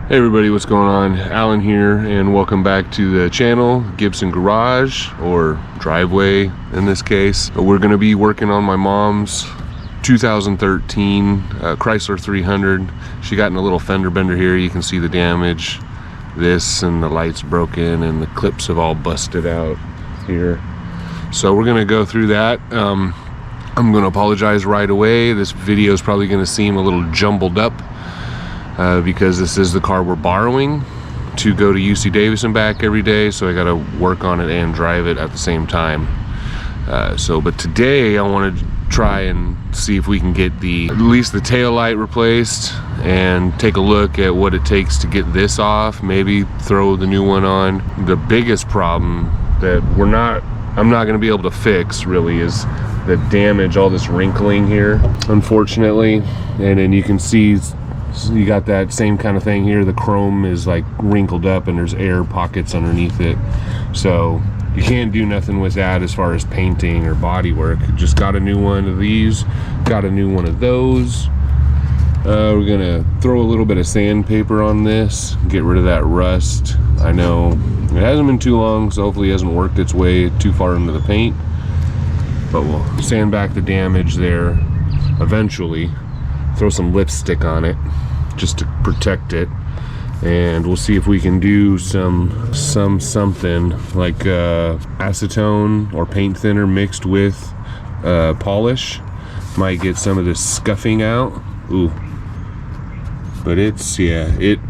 Hey everybody, what's going on? Alan here, and welcome back to the channel, Gibson Garage, or driveway in this case. We're going to be working on my mom's 2013 Chrysler 300. She got in a little fender bender here. You can see the damage. This, and the light's broken, and the clips have all busted out here. So we're going to go through that. I'm going to apologize right away. This video is probably going to seem a little jumbled up. Because this is the car we're borrowing to go to UC Davis and back every day, so I got to work on it and drive it at the same time. But today I wanted to try and see if we can get at least the tail light replaced and take a look at what it takes to get this off, maybe throw the new one on. The biggest problem that I'm not going to be able to fix really is the damage, all this wrinkling here, unfortunately. And then you can see you got that same kind of thing here. The chrome is like wrinkled up and there's air pockets underneath it. So you can't do nothing with that as far as painting or body work. Just got a new one of these, got a new one of those. We're gonna throw a little bit of sandpaper on this, get rid of that rust. I know it hasn't been too long, so hopefully it hasn't worked its way too far into the paint. But we'll sand back the damage there eventually. Throw some lipstick on it just to protect it, and we'll see if we can do something like acetone or paint thinner mixed with polish. Might get some of this scuffing out. Ooh, but it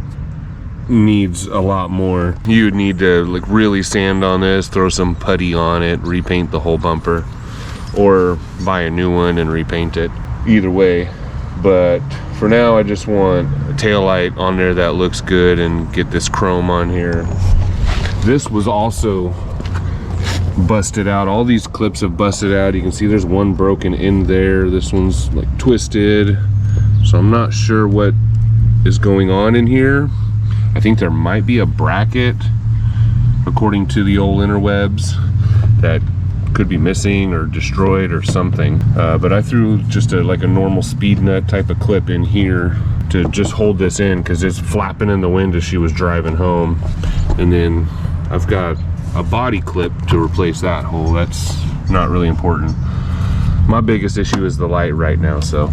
needs a lot more. You would need to like really sand on this, throw some putty on it, repaint the whole bumper, or buy a new one and repaint it. Either way. But for now, I just want a tail light on there that looks good and get this chrome on here. This was also busted out. All these clips have busted out. You can see there's one broken in there. This one's like twisted. So I'm not sure what is going on in here. I think there might be a bracket, according to the old interwebs, that could be missing or destroyed or something. But I threw just like a normal speed nut type of clip in here to just hold this in, because it's flapping in the wind as she was driving home. And then I've got a body clip to replace that hole. That's not really important. My biggest issue is the light right now. So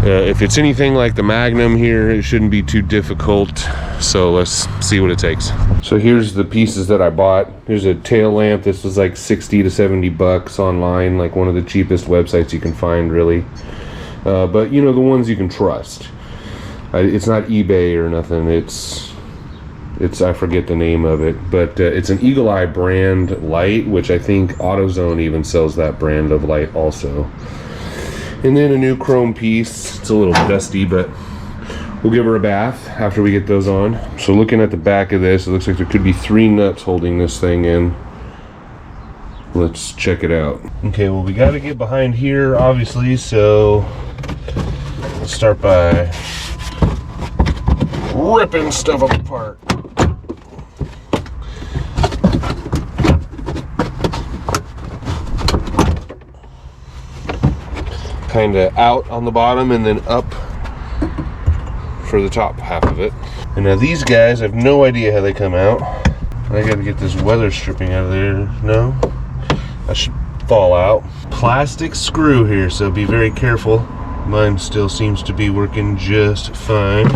if it's anything like the Magnum here, it shouldn't be too difficult. So let's see what it takes. So here's the pieces that I bought. Here's a tail lamp. This was like 60 to 70 bucks online, like one of the cheapest websites you can find, really. But you know, the ones you can trust. It's not eBay or nothing. It's I forget the name of it, but it's an Eagle Eye brand light, which I think AutoZone even sells that brand of light also. And then a new chrome piece. It's a little dusty, but we'll give her a bath after we get those on. So looking at the back of this, it looks like there could be 3 nuts holding this thing in. Let's check it out. Okay, well, we got to get behind here, obviously, so let's start by ripping stuff apart. Kind of out on the bottom and then up for the top half of it. And now these guys, I have no idea how they come out. I gotta get this weather stripping out of there. No, that should fall out. Plastic screw here, so be very careful. Mine still seems to be working just fine.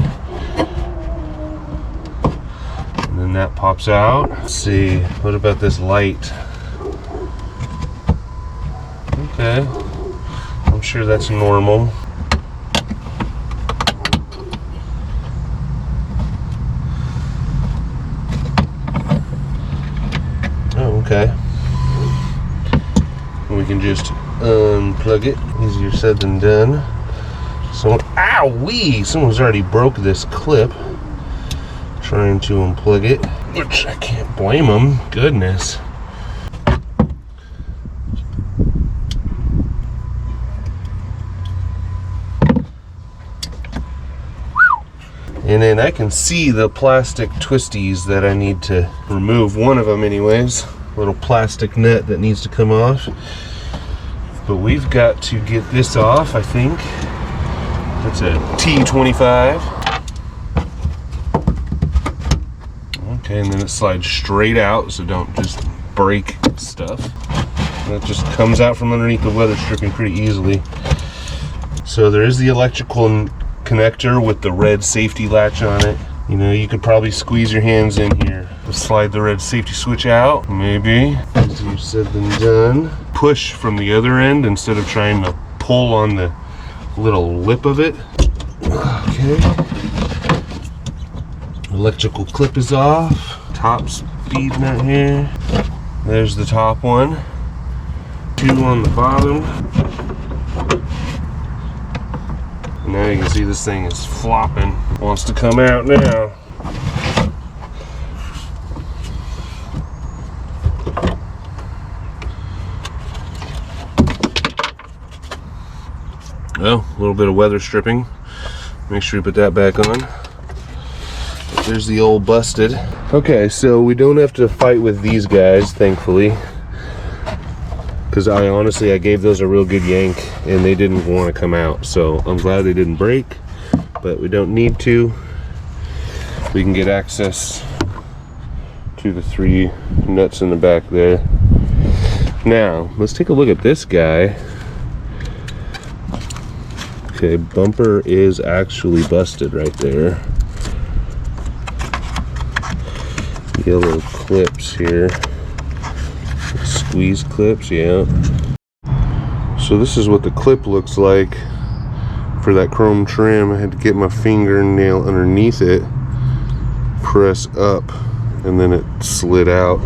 And then that pops out. Let's see, what about this light? Okay, I'm sure that's normal. Oh, okay. We can just unplug it. Easier said than done. Ow-wee! Someone's already broke this clip trying to unplug it, which I can't blame them. Goodness. And then I can see the plastic twisties that I need to remove. One of them anyways. Little plastic nut that needs to come off. But we've got to get this off, I think. That's a T25. Okay, and then it slides straight out, so don't just break stuff. That just comes out from underneath the weather stripping pretty easily. So there is the electrical connector with the red safety latch on it. You know, you could probably squeeze your hands in here, slide the red safety switch out, maybe. Easier said than done. Push from the other end instead of trying to pull on the little lip of it. Okay. Electrical clip is off. Top speed nut here. There's the top one. 2 on the bottom. Now you can see this thing is flopping. Wants to come out now. Well, a little bit of weather stripping. Make sure you put that back on. But there's the old busted. Okay, so we don't have to fight with these guys, thankfully. Because I gave those a real good yank and they didn't want to come out. So I'm glad they didn't break, but we don't need to. We can get access to the 3 nuts in the back there. Now, let's take a look at this guy. Okay, bumper is actually busted right there. Yellow clips here. Squeeze clips, yeah. So this is what the clip looks like for that chrome trim. I had to get my fingernail underneath it, press up, and then it slid out.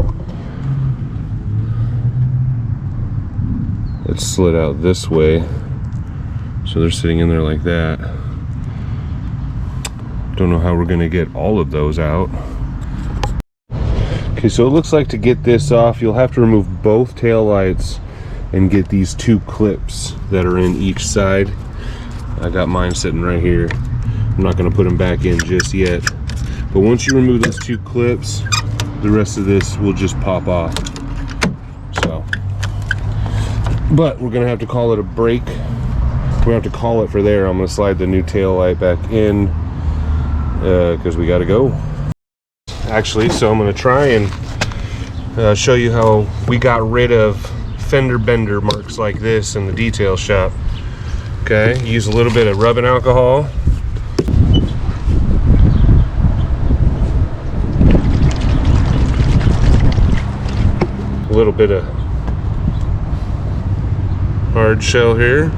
It slid out this way. So they're sitting in there like that. Don't know how we're gonna get all of those out. Okay, so it looks like to get this off, you'll have to remove both tail lights and get these 2 clips that are in each side. I got mine sitting right here. I'm not gonna put them back in just yet. But once you remove those 2 clips, the rest of this will just pop off. So, but we're gonna have to call it a break. We have to call it for there. I'm gonna slide the new tail light back in because we gotta go. Actually, so I'm going to try and show you how we got rid of fender bender marks like this in the detail shop. Okay, use a little bit of rubbing alcohol. A little bit of hard shell here.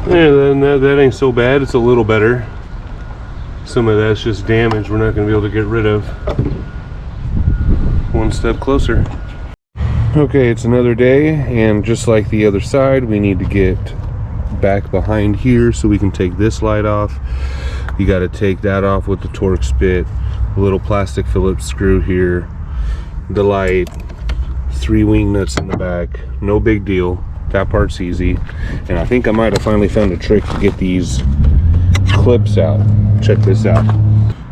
Yeah, that ain't so bad. It's a little better. Some of that's just damage we're not going to be able to get rid of. One step closer. Okay, it's another day, and just like the other side, we need to get back behind here so we can take this light off. You got to take that off with the Torx bit, a little plastic Phillips screw here, the light, 3 wing nuts in the back. No big deal. That part's easy. And I think I might have finally found a trick to get these clips out. Check this out.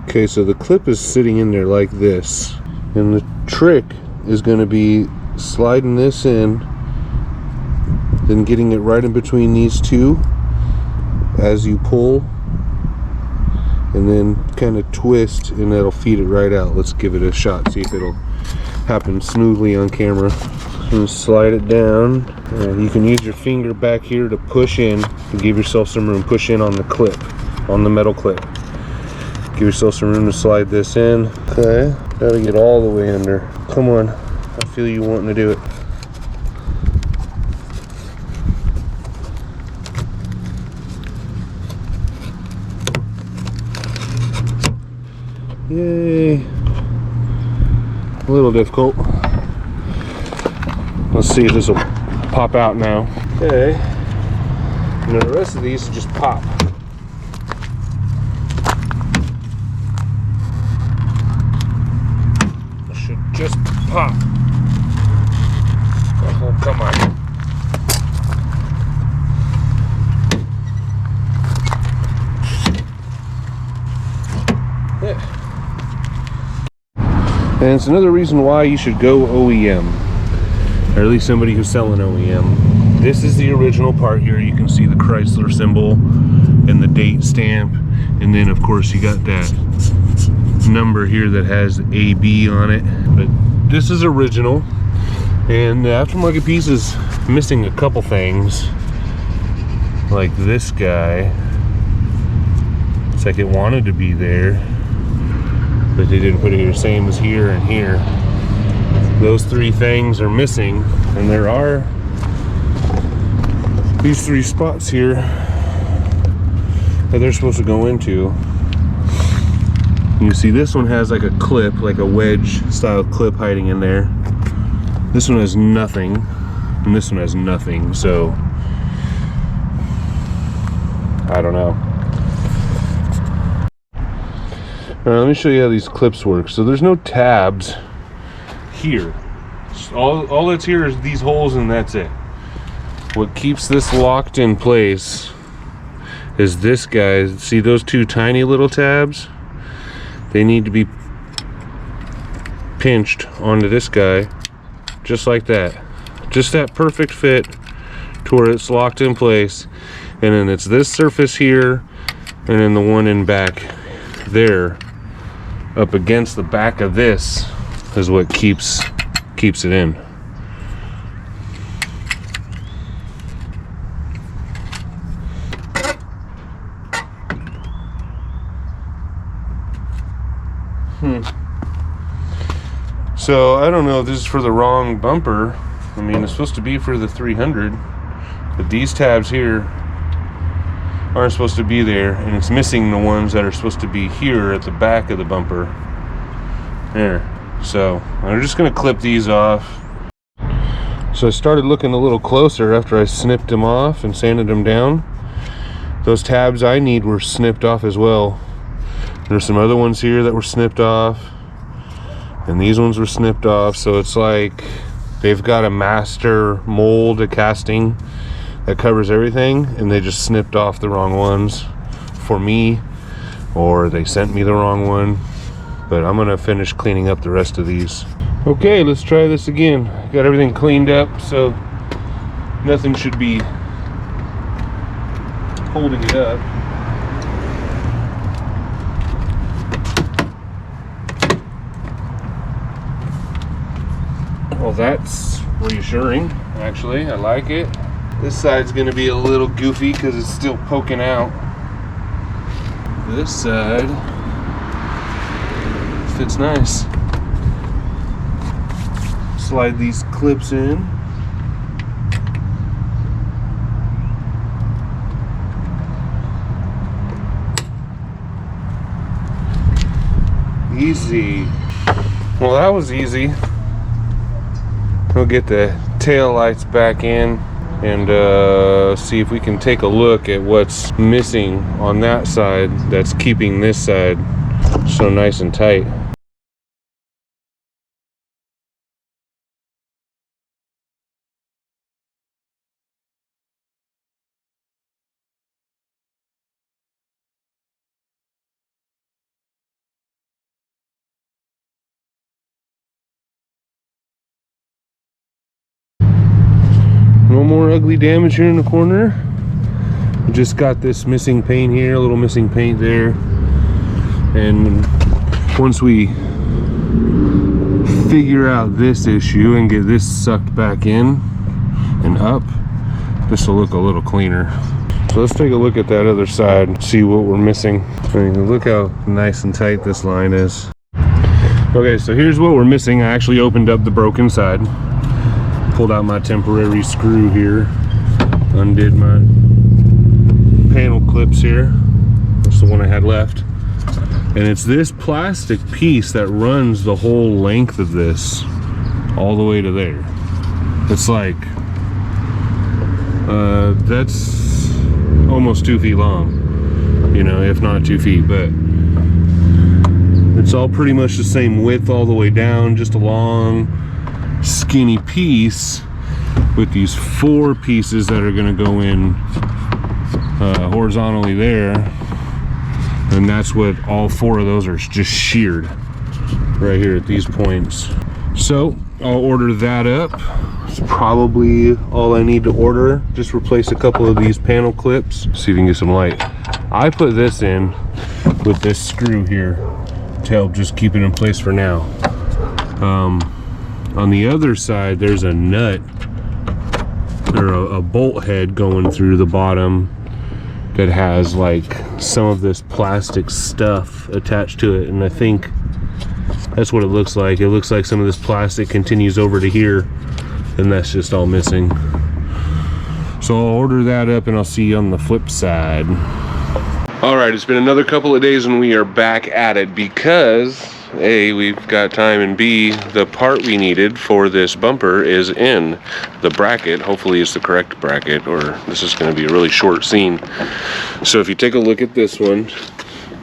Okay, so the clip is sitting in there like this, and the trick is going to be sliding this in, then getting it right in between these 2 as you pull, and then kind of twist, and that'll feed it right out. Let's give it a shot, see if it'll happen smoothly on camera. And slide it down. You can use your finger back here to push in, to give yourself some room. Push in on the clip, on the metal clip. Give yourself some room to slide this in. Okay, gotta get all the way under. Come on, I feel you wanting to do it. Yay. A little difficult. Let's see if this will pop out now. Okay. And then the rest of these just pop. It should just pop. Oh, come on. Yeah. And it's another reason why you should go OEM, or at least somebody who's selling OEM. This is the original part here. You can see the Chrysler symbol and the date stamp, and then of course you got that number here that has AB on it. But this is original, and the aftermarket piece is missing a couple things, like this guy. It's like it wanted to be there, but they didn't put it here. Same as here and here. Those three things are missing, and there are these three spots here that they're supposed to go into. You see this one has like a clip, like a wedge style clip hiding in there. This one has nothing, and this one has nothing, so I don't know. Let me show you how these clips work. So there's no tabs here. All that's here is these holes, and that's it. What keeps this locked in place is this guy. See those two tiny little tabs? They need to be pinched onto this guy, just like that. Just that perfect fit to where it's locked in place. And then it's this surface here, and then the one in back there up against the back of this is what keeps it in. So I don't know if this is for the wrong bumper. I mean, it's supposed to be for the 300, but these tabs here aren't supposed to be there, and it's missing the ones that are supposed to be here at the back of the bumper there. So I'm just gonna clip these off. So I started looking a little closer after I snipped them off and sanded them down. Those tabs I need were snipped off as well. There's some other ones here that were snipped off, and these ones were snipped off. So it's like they've got a master mold, a casting that covers everything, and they just snipped off the wrong ones for me, or they sent me the wrong one. But I'm gonna finish cleaning up the rest of these. Okay, let's try this again. Got everything cleaned up, so nothing should be holding it up. Well, that's reassuring, actually. I like it. This side's gonna be a little goofy because it's still poking out. This side fits nice. Slide these clips in. Easy. Well, that was easy. We'll get the tail lights back in and see if we can take a look at what's missing on that side that's keeping this side so nice and tight. No more ugly damage here in the corner. We just got this missing paint here, a little missing paint there. And once we figure out this issue and get this sucked back in and up, this will look a little cleaner. So let's take a look at that other side and see what we're missing. I mean, look how nice and tight this line is. Okay, so here's what we're missing. I actually opened up the broken side, pulled out my temporary screw here, undid my panel clips here. That's the one I had left. And it's this plastic piece that runs the whole length of this all the way to there. It's like, that's almost 2 feet long, you know, if not 2 feet, but it's all pretty much the same width all the way down, just a long skinny piece with these 4 pieces that are going to go in horizontally there, and that's what all 4 of those are just sheared. right here at these points. So I'll order that up. It's probably all I need to order. Just replace a couple of these panel clips. See if you can get some light. I put this in with this screw here to help just keep it in place for now. On the other side, there's a nut or a bolt head going through the bottom that has like some of this plastic stuff attached to it, and I think that's what it looks like. It looks like some of this plastic continues over to here, and that's just all missing. So I'll order that up and I'll see you on the flip side. All right, it's been another couple of days and we are back at it because A, we've got time, and B, the part we needed for this bumper is in the bracket. Hopefully it's the correct bracket, or this is going to be a really short scene. So if you take a look at this one,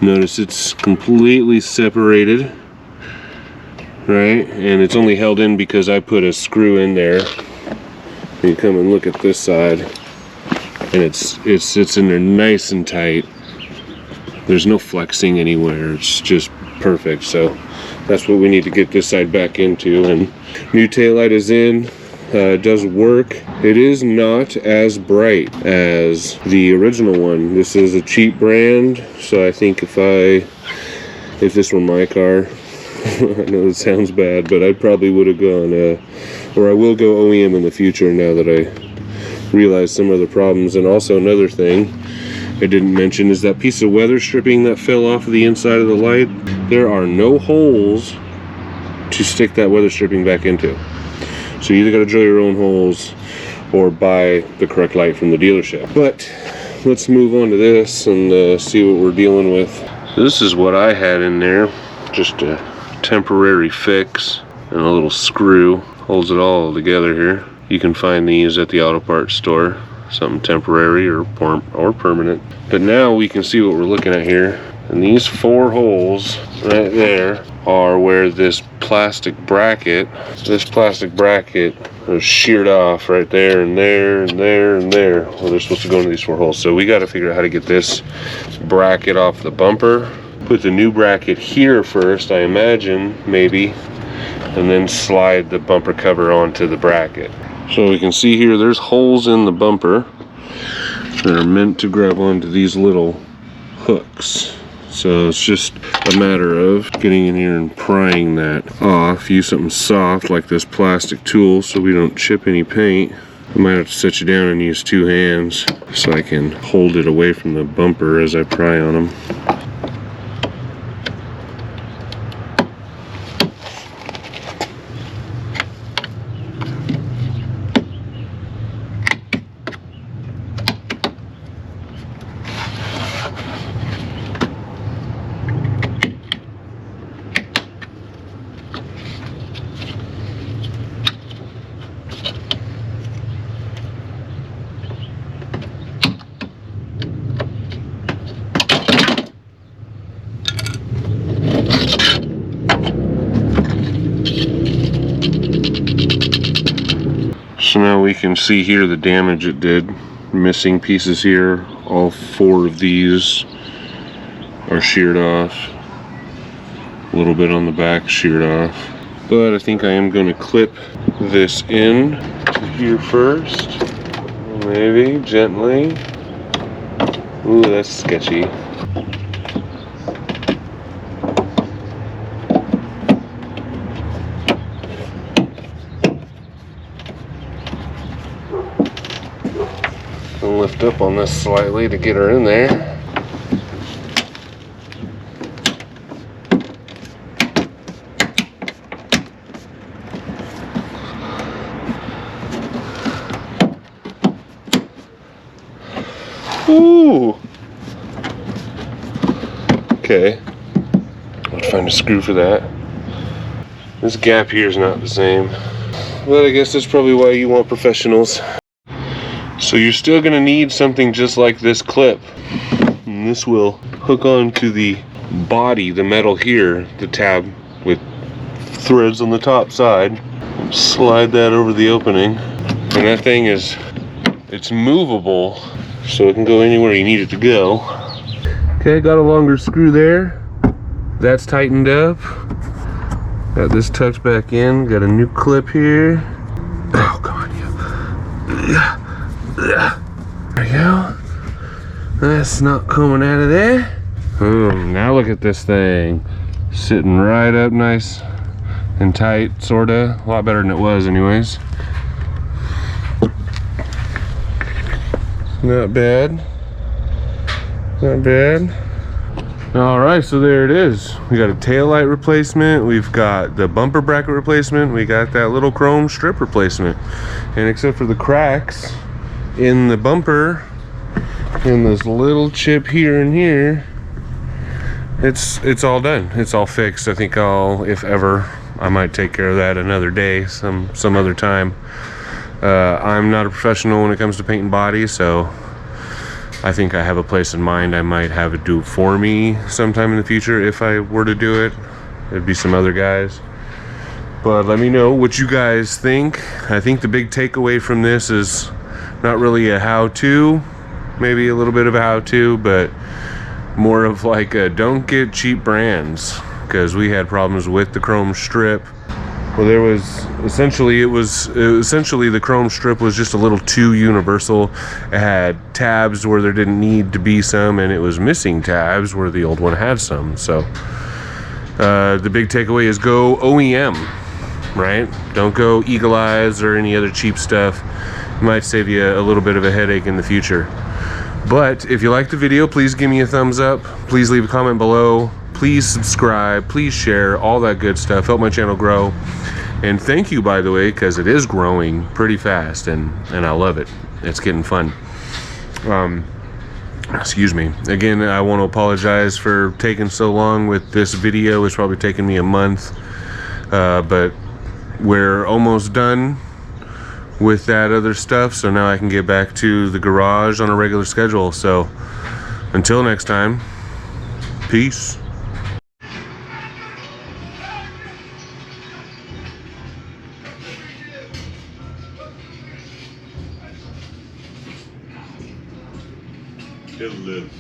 notice it's completely separated, right? And it's only held in because I put a screw in there. You come and look at this side, and it sits in there nice and tight. There's no flexing anywhere. It's just perfect. So that's what we need to get this side back into. And new taillight is in. It does work. It is not as bright as the original one. This is a cheap brand, so I think if this were my car, I know it sounds bad, but I probably would have gone, or I will go OEM in the future now that I realize some of the problems. And also another thing I didn't mention is that piece of weather stripping that fell off of the inside of the light. There are no holes to stick that weather stripping back into. So you either got to drill your own holes or buy the correct light from the dealership. But let's move on to this and see what we're dealing with. So this is what I had in there. Just a temporary fix and a little screw. Holds it all together here. You can find these at the auto parts store. Something temporary or permanent. But now we can see what we're looking at here. And these 4 holes right there are where this plastic bracket is sheared off right there and there and there and there. Well, they're supposed to go into these 4 holes. So we got to figure out how to get this bracket off the bumper. Put the new bracket here first, I imagine, maybe, and then slide the bumper cover onto the bracket. So we can see here there's holes in the bumper that are meant to grab onto these little hooks. So it's just a matter of getting in here and prying that off. Use something soft like this plastic tool so we don't chip any paint. I might have to set you down and use 2 hands so I can hold it away from the bumper as I pry on them. So now we can see here the damage it did. Missing pieces here. All 4 of these are sheared off. A little bit on the back sheared off. But I think I am going to clip this in to here first. Maybe gently. Ooh, that's sketchy. Lift up on this slightly to get her in there. Ooh. Okay. I'll find a screw for that. This gap here is not the same, but I guess that's probably why you want professionals. So you're still going to need something just like this clip. And this will hook on to the body, the metal here, the tab with threads on the top side. Slide that over the opening. And that thing it's movable, so it can go anywhere you need it to go. Okay, got a longer screw there. That's tightened up. Got this tucked back in. Got a new clip here. Oh, come on, you. There we go. That's not coming out of there. Now look at this thing. Sitting right up nice and tight, sorta. A lot better than it was anyways. Not bad. Not bad. Alright, so there it is. We got a taillight replacement. We've got the bumper bracket replacement. We got that little chrome strip replacement. And except for the cracks in the bumper and this little chip here and here, it's all done. It's all fixed. I think if ever, I might take care of that another day, some other time. I'm not a professional when it comes to painting bodies, so I think I have a place in mind. I might have it do it for me sometime in the future if I were to do it. It'd be some other guys. But let me know what you guys think. I think the big takeaway from this is not really a how-to, maybe a little bit of a how-to, but more of like a don't get cheap brands, because we had problems with the chrome strip. Well, there was essentially the chrome strip was just a little too universal. It had tabs where there didn't need to be some, and it was missing tabs where the old one had some. So the big takeaway is go OEM, right? Don't go Eagle Eyes or any other cheap stuff. It might save you a little bit of a headache in the future. But if you like the video, please give me a thumbs up. Please leave a comment below. Please subscribe, please share, all that good stuff. Help my channel grow. And thank you, by the way, because it is growing pretty fast, and I love it. It's getting fun. Excuse me. Again, I want to apologize for taking so long with this video. It's probably taken me a month, but we're almost done with that other stuff, so now I can get back to the garage on a regular schedule. So until next time, peace. It'll live.